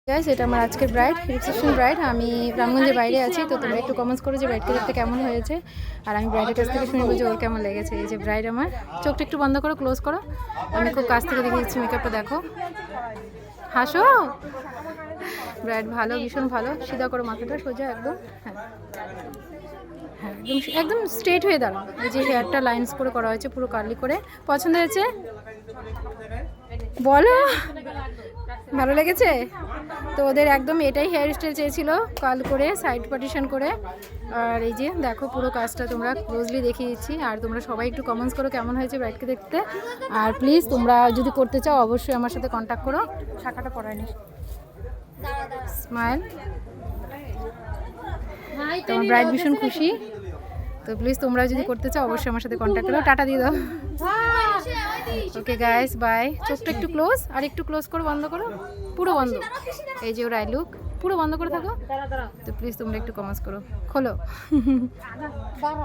Guys, এটা আমার আজকের ব্রাইড, রিসেপশন ব্রাইড। আমি রামগঞ্জের বাইরে আছি, তো তোমরা একটু কমেন্টস করো যে ব্রাইডকে দেখতে কেমন হয়েছে। আর আমি ব্রাইডের কাছ থেকে শুনবো যে ওর কেমন লেগেছে। এই যে ব্রাইড আমার, চোখটা একটু বন্ধ করো, ক্লোজ করো। আমি খুব কাছ থেকে দেখে দিচ্ছি, মেকআপটা দেখো, হাসো। ব্রাইড ভালো, ভীষণ ভালো। সিধা করো মাথাটা, সোজা একদম। হ্যাঁ হ্যাঁ, একদম একদম স্ট্রেট হয়ে দাঁড়াও। এই যে হেয়ারটা লাইন্স করে করা হয়েছে, পুরো কার্লি করে। পছন্দ হয়েছে বলো, ভালো লেগেছে? তো ওদের একদম এটাই হেয়ার স্টাইল চেয়েছিল, কাল করে, সাইড পার্টিশন করে। আর এই যে দেখো, পুরো কাজটা তোমরা ক্লোজলি দেখিয়ে দিচ্ছি। আর তোমরা সবাই একটু কমেন্টস করো কেমন হয়েছে ব্রাইডকে দেখতে। আর প্লিজ তোমরা যদি করতে চাও অবশ্যই আমার সাথে কন্ট্যাক্ট করো। শাখাটা পড়ায়নি, স্মাইল। তোমার ব্রাইড ভীষণ খুশি, তো প্লিজ তোমরা যদি করতে চাও অবশ্যই আমার সাথে কন্ট্যাক্ট করো। টাটা দিয়ে দাও। Okay guys, bye. চোখটা একটু ক্লোজ, আর একটু ক্লোজ করো, বন্ধ করো, পুরো বন্ধ। এই যে ওর আই লুক, পুরো বন্ধ করে থাকো। তো প্লিজ তোমরা একটু কমেন্টস করো, খোলো।